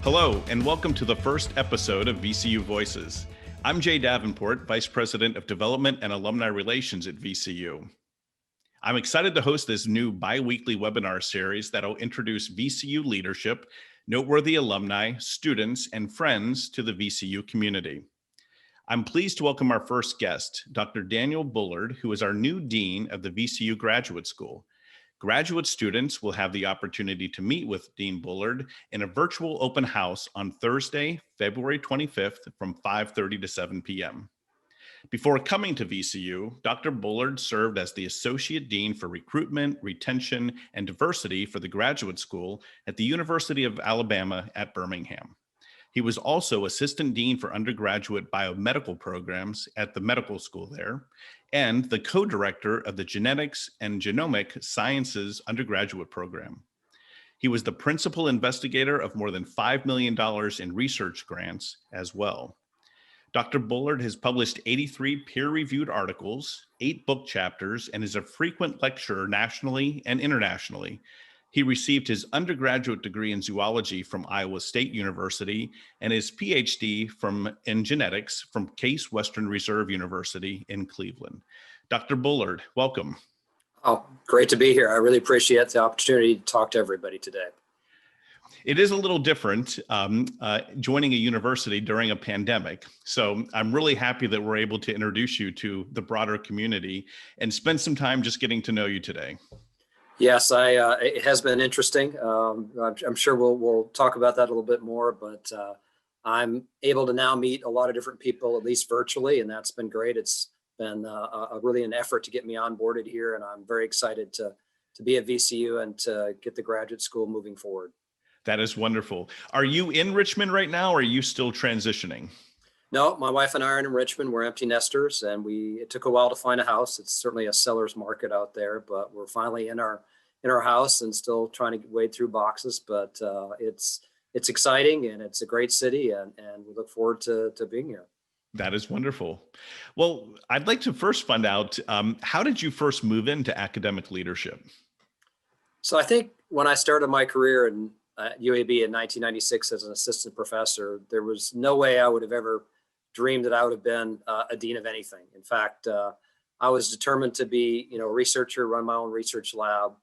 Hello, and welcome to the first episode of VCU Voices. I'm Jay Davenport, Vice President of Development and Alumni Relations at VCU. I'm excited to host this new bi-weekly webinar series that'll introduce VCU leadership, noteworthy alumni, students, and friends to the VCU community. I'm pleased to welcome our first guest, Dr. Daniel Bullard, who is our new Dean of the VCU Graduate School. Graduate students will have the opportunity to meet with Dean Bullard in a virtual open house on Thursday, February 25th from 5:30 to 7 p.m. Before coming to VCU, Dr. Bullard served as the Associate Dean for Recruitment, Retention, and Diversity for the Graduate School at the University of Alabama at Birmingham. He was also Assistant Dean for Undergraduate Biomedical Programs at the medical school there, and the co-director of the Genetics and Genomic Sciences undergraduate program. He was the principal investigator of more than $5 million in research grants as well. Dr. Bullard has published 83 peer-reviewed articles, 8 book chapters, and is a frequent lecturer nationally and internationally. He received his undergraduate degree in zoology from Iowa State University and his Ph.D. in genetics from Case Western Reserve University in Cleveland. Dr. Bullard, welcome. Oh, great to be here. I really appreciate the opportunity to talk to everybody today. It is a little different joining a university during a pandemic. So I'm really happy that we're able to introduce you to the broader community and spend some time just getting to know you today. Yes, it has been interesting. I'm sure we'll talk about that a little bit more, but I'm able to now meet a lot of different people, at least virtually, and that's been great. It's been really an effort to get me onboarded here, and I'm very excited to be at VCU and to get the graduate school moving forward. That is wonderful. Are you in Richmond right now, or are you still transitioning? No, my wife and I are in Richmond. We're empty nesters, and it took a while to find a house. It's certainly a seller's market out there, but we're finally in our house and still trying to wade through boxes. But it's exciting, and it's a great city, and we look forward to being here. That is wonderful. Well, I'd like to first find out, how did you first move into academic leadership? So I think when I started my career at UAB in 1996 as an assistant professor, there was no way I would have ever dreamed that I would have been a dean of anything. In fact, I was determined to be, a researcher, run my own research lab,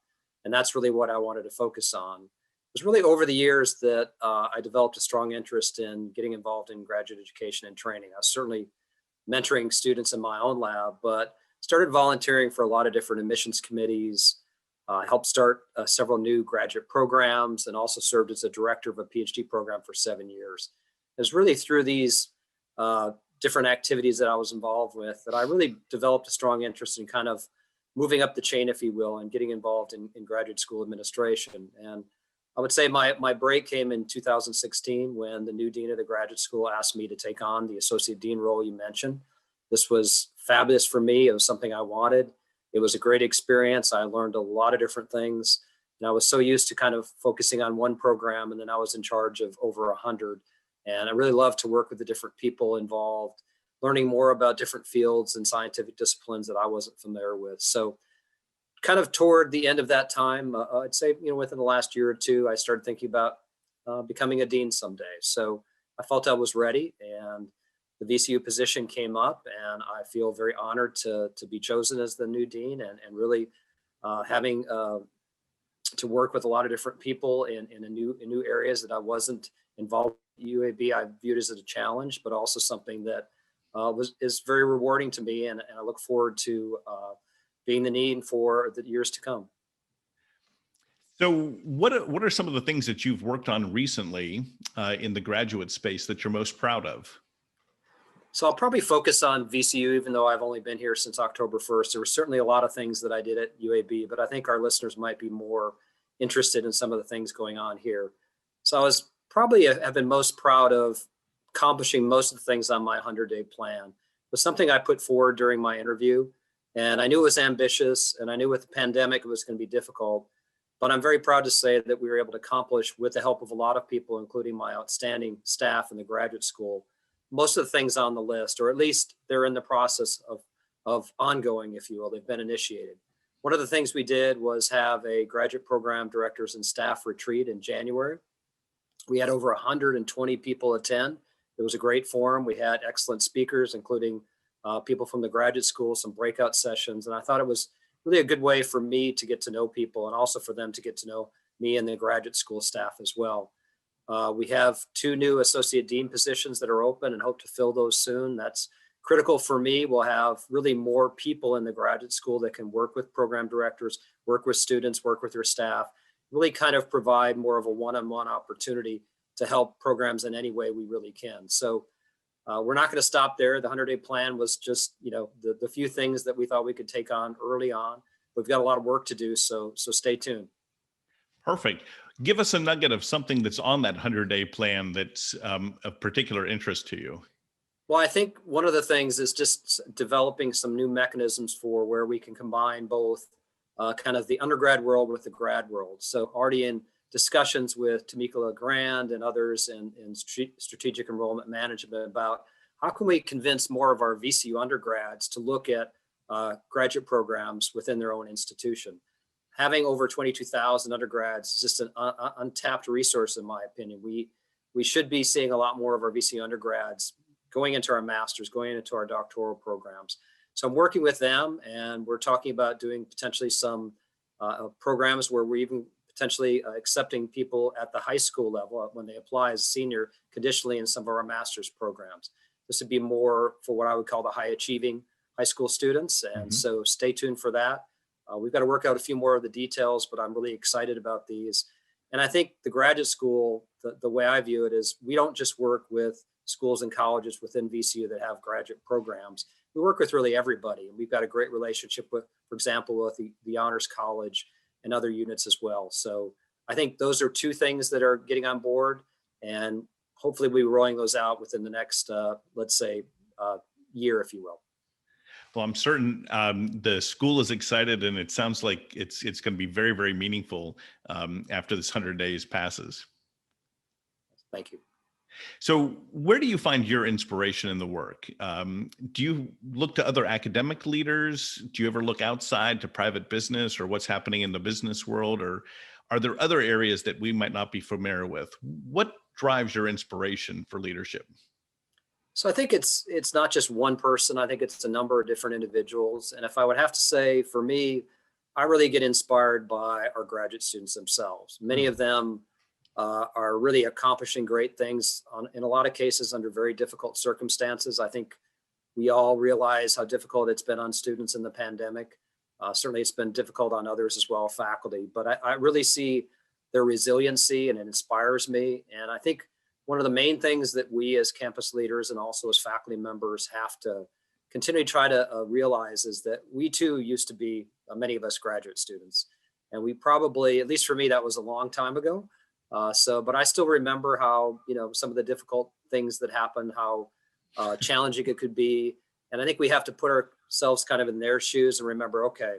and that's really what I wanted to focus on. It was really over the years that I developed a strong interest in getting involved in graduate education and training. I was certainly mentoring students in my own lab, but started volunteering for a lot of different admissions committees. I helped start several new graduate programs and also served as a director of a Ph.D. program for 7 years. It was really through these different activities that I was involved with that I really developed a strong interest in kind of moving up the chain, if you will, and getting involved in graduate school administration. And I would say my break came in 2016 when the new dean of the graduate school asked me to take on the associate dean role you mentioned. This was fabulous for me. It was something I wanted. It was a great experience. I learned a lot of different things. And I was so used to kind of focusing on one program, and then I was in charge of over 100. And I really loved to work with the different people involved, learning more about different fields and scientific disciplines that I wasn't familiar with. So kind of toward the end of that time, I'd say, within the last year or two, I started thinking about becoming a dean someday. So I felt I was ready, and the VCU position came up, and I feel very honored to be chosen as the new dean and really having to work with a lot of different people in new areas that I wasn't involved with. UAB I viewed as a challenge, but also something that is very rewarding to me, and I look forward to being the dean for the years to come. So what are some of the things that you've worked on recently in the graduate space that you're most proud of? So I'll probably focus on VCU, even though I've only been here since October 1st. There were certainly a lot of things that I did at UAB, but I think our listeners might be more interested in some of the things going on here. So I was probably have been most proud of accomplishing most of the things on my 100-day plan. It was something I put forward during my interview, and I knew it was ambitious, and I knew with the pandemic it was going to be difficult, but I'm very proud to say that we were able to accomplish, with the help of a lot of people, including my outstanding staff in the graduate school, most of the things on the list, or at least they're in the process of ongoing, if you will. They've been initiated. One of the things we did was have a graduate program directors and staff retreat in January. We had over 120 people attend. It was a great forum. We had excellent speakers, including people from the graduate school, some breakout sessions. And I thought it was really a good way for me to get to know people and also for them to get to know me and the graduate school staff as well. We have 2 new associate dean positions that are open and hope to fill those soon. That's critical for me. We'll have really more people in the graduate school that can work with program directors, work with students, work with their staff, really kind of provide more of a one-on-one opportunity to help programs in any way we really can. So we're not going to stop there. The 100-day plan was just, the few things that we thought we could take on early on. We've got a lot of work to do, so stay tuned. Perfect. Give us a nugget of something that's on that 100-day plan that's of particular interest to you. Well, I think one of the things is just developing some new mechanisms for where we can combine both kind of the undergrad world with the grad world. So already in discussions with Tamika LeGrand and others in strategic enrollment management about how can we convince more of our VCU undergrads to look at graduate programs within their own institution. Having over 22,000 undergrads is just an untapped resource, in my opinion. We should be seeing a lot more of our VCU undergrads going into our masters, going into our doctoral programs. So I'm working with them, and we're talking about doing potentially some programs where we're even potentially accepting people at the high school level when they apply as a senior conditionally in some of our master's programs. This would be more for what I would call the high achieving high school students. And so stay tuned for that. We've got to work out a few more of the details, but I'm really excited about these. And I think the graduate school, the way I view it is we don't just work with schools and colleges within VCU that have graduate programs. We work with really everybody. And we've got a great relationship with, for example, with the Honors College and other units as well. So I think those are 2 things that are getting on board, and hopefully we'll be rolling those out within the next, let's say, year, if you will. Well, I'm certain the school is excited, and it sounds like it's going to be very, very meaningful after this 100 days passes. Thank you. So where do you find your inspiration in the work? Do you look to other academic leaders? Do you ever look outside to private business or what's happening in the business world? Or are there other areas that we might not be familiar with? What drives your inspiration for leadership? So I think it's not just one person. I think it's a number of different individuals. And if I would have to say, for me, I really get inspired by our graduate students themselves. Many of them are really accomplishing great things in a lot of cases under very difficult circumstances. I think we all realize how difficult it's been on students in the pandemic. Certainly it's been difficult on others as well, faculty, but I really see their resiliency, and it inspires me. And I think one of the main things that we as campus leaders and also as faculty members have to continue to try to realize is that we too used to be, many of us, graduate students. And we probably, at least for me, that was a long time ago. But I still remember how, some of the difficult things that happened, how challenging it could be. And I think we have to put ourselves kind of in their shoes and remember, okay,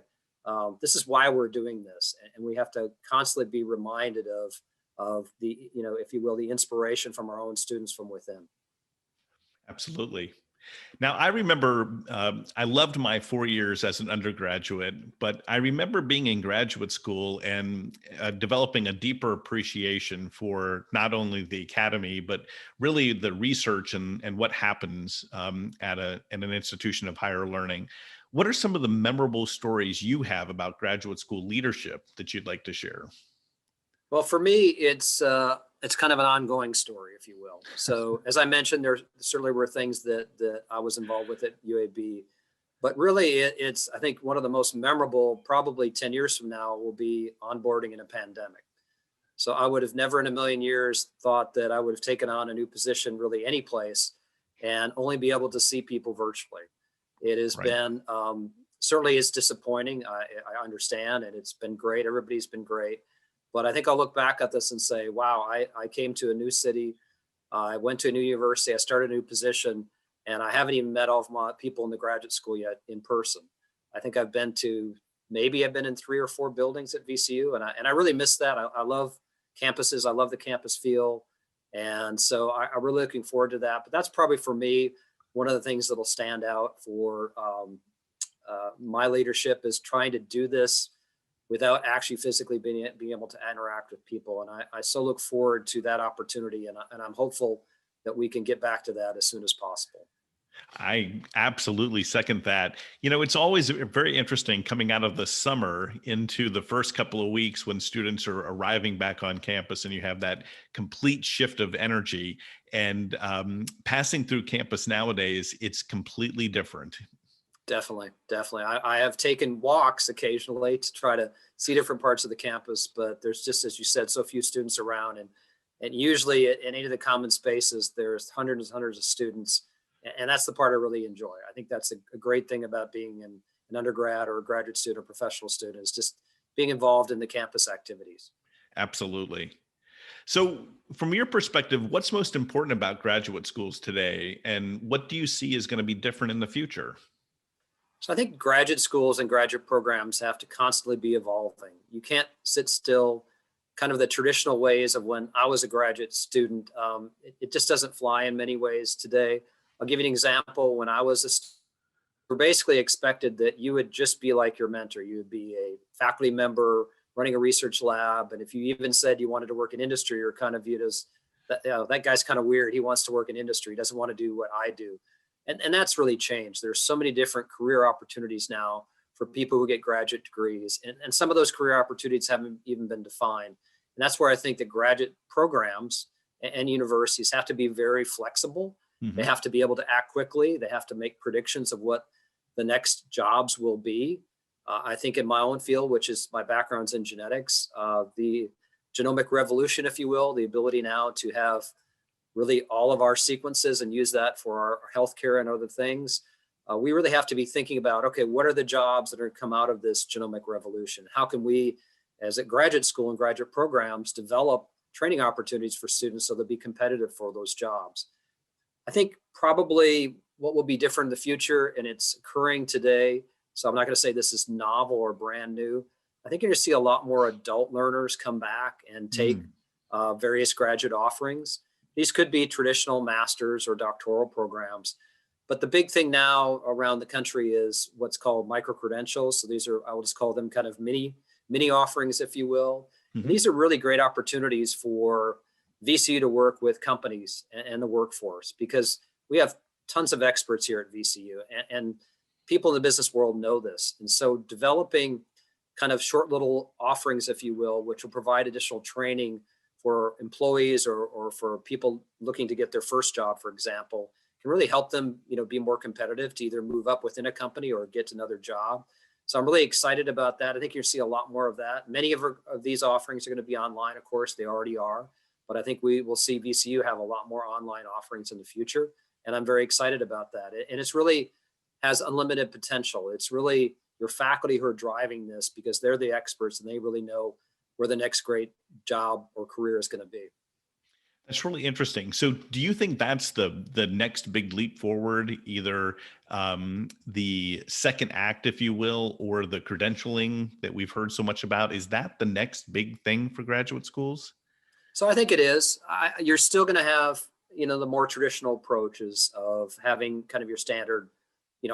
this is why we're doing this. And we have to constantly be reminded of the, if you will, the inspiration from our own students from within. Absolutely. Now, I remember I loved my 4 years as an undergraduate, but I remember being in graduate school and developing a deeper appreciation for not only the academy, but really the research and what happens at an institution of higher learning. What are some of the memorable stories you have about graduate school leadership that you'd like to share? Well, for me, it's kind of an ongoing story, if you will. So as I mentioned, there certainly were things that I was involved with at UAB, but really it's, I think one of the most memorable, probably 10 years from now, will be onboarding in a pandemic. So I would have never in a million years thought that I would have taken on a new position really any place and only be able to see people virtually. It has been, certainly it's disappointing. I understand, and it's been great. Everybody's been great. But I think I'll look back at this and say, wow, I came to a new city. I went to a new university. I started a new position, and I haven't even met all of my people in the graduate school yet in person. I think I've been in 3 or 4 buildings at VCU, and I really miss that. I love campuses. I love the campus feel. And so I'm really looking forward to that. But that's probably for me, one of the things that'll stand out for my leadership is trying to do this without actually physically being able to interact with people. And I so look forward to that opportunity, and I'm hopeful that we can get back to that as soon as possible. I absolutely second that. It's always very interesting coming out of the summer into the first couple of weeks when students are arriving back on campus and you have that complete shift of energy. And passing through campus nowadays, it's completely different. Definitely, definitely. I have taken walks occasionally to try to see different parts of the campus, but there's just, as you said, so few students around. And usually in any of the common spaces, there's hundreds and hundreds of students. And that's the part I really enjoy. I think that's a great thing about being an undergrad or a graduate student or professional student, is just being involved in the campus activities. Absolutely. So, from your perspective, what's most important about graduate schools today, and what do you see is going to be different in the future? So I think graduate schools and graduate programs have to constantly be evolving. You can't sit still. Kind of the traditional ways of when I was a graduate student, it just doesn't fly in many ways today. I'll give you an example. When I was we're basically expected that you would just be like your mentor. You would be a faculty member running a research lab. And if you even said you wanted to work in industry, you're kind of viewed as that guy's kind of weird. He wants to work in industry. He doesn't want to do what I do. And that's really changed. There's so many different career opportunities now for people who get graduate degrees. And some of those career opportunities haven't even been defined. And that's where I think the graduate programs and universities have to be very flexible. Mm-hmm. They have to be able to act quickly. They have to make predictions of what the next jobs will be. I think in my own field, which is my background's in genetics, the genomic revolution, if you will, the ability now to have really all of our sequences and use that for our healthcare and other things. We really have to be thinking about, okay, what are the jobs that are going to come out of this genomic revolution? How can we, as a graduate school and graduate programs, develop training opportunities for students so they'll be competitive for those jobs? I think probably what will be different in the future, and it's occurring today, so I'm not going to say this is novel or brand new. I think you're going to see a lot more adult learners come back and take various graduate offerings. These could be traditional master's or doctoral programs. But the big thing now around the country is what's called micro-credentials. So these are, I will just call them kind of mini offerings, if you will. Mm-hmm. These are really great opportunities for VCU to work with companies and the workforce, because we have tons of experts here at VCU, and people in the business world know this. And so developing kind of short little offerings, if you will, which will provide additional training for employees or for people looking to get their first job, for example, can really help them, be more competitive to either move up within a company or get another job. So I'm really excited about that. I think you'll see a lot more of that. Many of these offerings are going to be online. Of course, they already are, but I think we will see VCU have a lot more online offerings in the future. And I'm very excited about that. And it's really has unlimited potential. It's really your faculty who are driving this, because they're the experts and they really know where the next great job or career is going to be. That's really interesting. So do you think that's the next big leap forward, either the second act, if you will, or the credentialing that we've heard so much about? Is that the next big thing for graduate schools? So I think it is. You're still going to have, the more traditional approaches of having kind of your standard,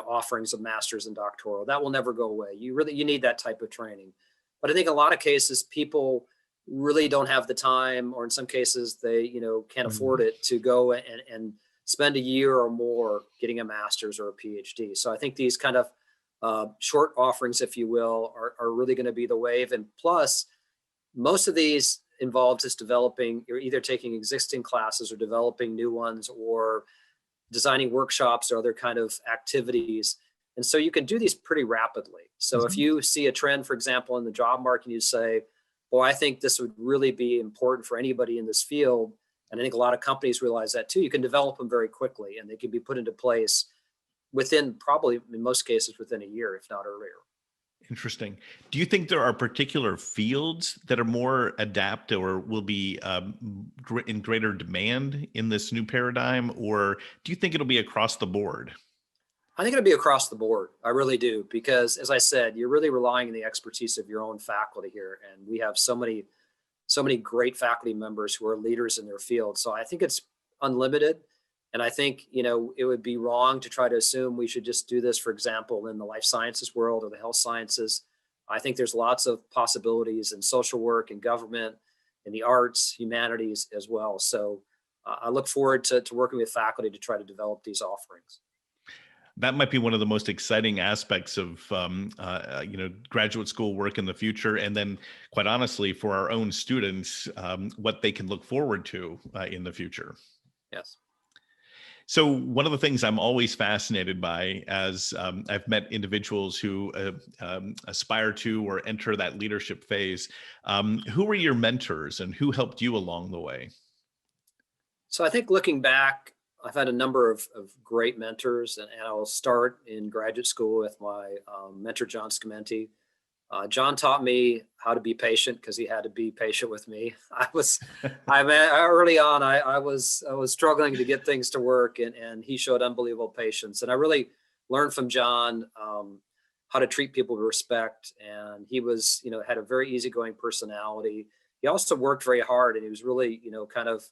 offerings of masters and doctoral. That will never go away. You need that type of training. But I think in a lot of cases, people really don't have the time, or in some cases they, can't afford it to go and spend a year or more getting a master's or a PhD. So I think these kind of short offerings, if you will, are really going to be the wave. And plus, most of these involve just developing, you're either taking existing classes or developing new ones, or designing workshops or other kind of activities. And so you can do these pretty rapidly. So if you see a trend, for example, in the job market, you say, well, I think this would really be important for anybody in this field. And I think a lot of companies realize that too. You can develop them very quickly, and they can be put into place within, probably in most cases, within a year, if not earlier. Interesting. Do you think there are particular fields that are more adapt or will be in greater demand in this new paradigm, or do you think it'll be across the board? I think it'll be across the board. I really do, because as I said, you're really relying on the expertise of your own faculty here. And we have so many great faculty members who are leaders in their field. So I think it's unlimited. And I think, it would be wrong to try to assume we should just do this, for example, in the life sciences world or the health sciences. I think there's lots of possibilities in social work and government, in the arts, humanities as well. So I look forward to working with faculty to try to develop these offerings. That might be one of the most exciting aspects of graduate school work in the future, and then, quite honestly, for our own students, what they can look forward to in the future. Yes. So one of the things I'm always fascinated by, as I've met individuals who aspire to or enter that leadership phase, who were your mentors and who helped you along the way? So I think looking back, I've had a number of great mentors, and I'll start in graduate school with my mentor, John Scamenti. John taught me how to be patient because he had to be patient with me. Early on, I was struggling to get things to work, and he showed unbelievable patience. And I really learned from John how to treat people with respect. And he was, had a very easygoing personality. He also worked very hard, and he was really, kind of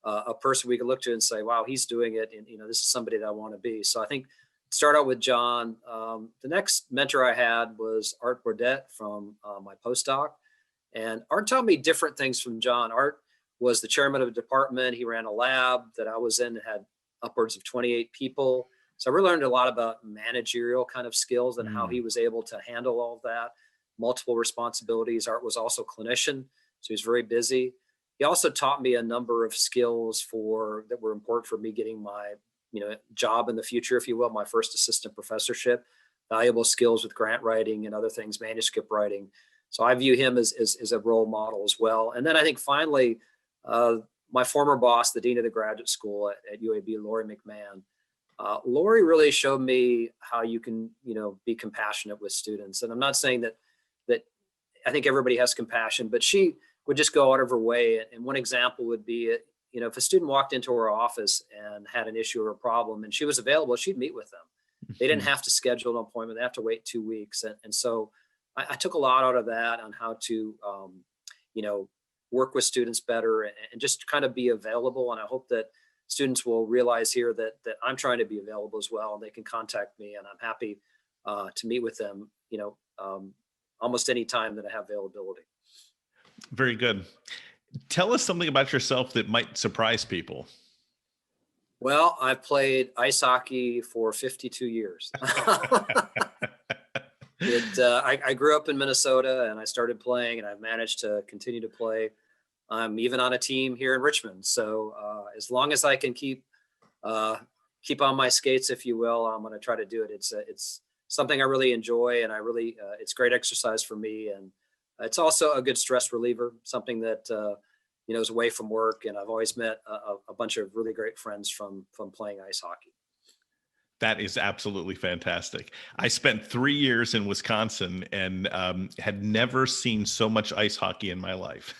a person we could look to and say, wow, he's doing it. And, this is somebody that I want to be. So I think start out with John. The next mentor I had was Art Burdett from my postdoc. And Art taught me different things from John. Art was the chairman of a department. He ran a lab that I was in that had upwards of 28 people. So I really learned a lot about managerial kind of skills and how he was able to handle all of that, multiple responsibilities. Art was also a clinician, so he was very busy. He also taught me a number of skills that were important for me getting my job in the future, if you will, my first assistant professorship, valuable skills with grant writing and other things, manuscript writing. So I view him as a role model as well. And then I think finally, my former boss, the dean of the graduate school at UAB, Lori McMahon. Lori really showed me how you can, be compassionate with students. And I'm not saying that I think everybody has compassion, but she would just go out of her way. And one example would be, if a student walked into her office and had an issue or a problem and she was available, she'd meet with them. They didn't have to schedule an appointment. They have to wait 2 weeks. And so I took a lot out of that on how to, work with students better and just kind of be available. And I hope that students will realize here that I'm trying to be available as well. And they can contact me, and I'm happy to meet with them, almost any time that I have availability. Very good. Tell us something about yourself that might surprise people. Well, I've played ice hockey for 52 years. I grew up in Minnesota, and I started playing, and I've managed to continue to play. I'm even on a team here in Richmond. So as long as I can keep on my skates, if you will, I'm going to try to do it. It's something I really enjoy, and it's great exercise for me. And it's also a good stress reliever, something that, is away from work. And I've always met a bunch of really great friends from playing ice hockey. That is absolutely fantastic. I spent 3 years in Wisconsin and had never seen so much ice hockey in my life.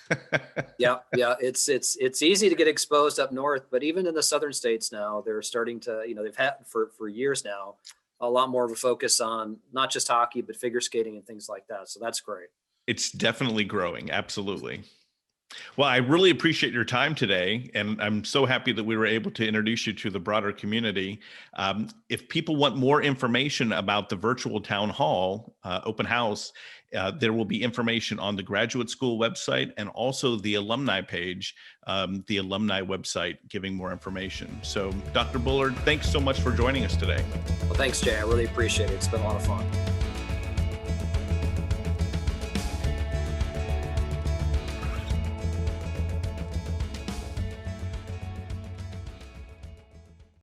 Yeah. It's easy to get exposed up north, but even in the southern states now, they're starting to, they've had for years now, a lot more of a focus on not just hockey, but figure skating and things like that. So that's great. It's definitely growing. Absolutely. Well, I really appreciate your time today, and I'm so happy that we were able to introduce you to the broader community. If people want more information about the virtual town hall open house, there will be information on the graduate school website and also the alumni page, the alumni website, giving more information. So, Dr. Bullard, thanks so much for joining us today. Well, thanks, Jay. I really appreciate it. It's been a lot of fun.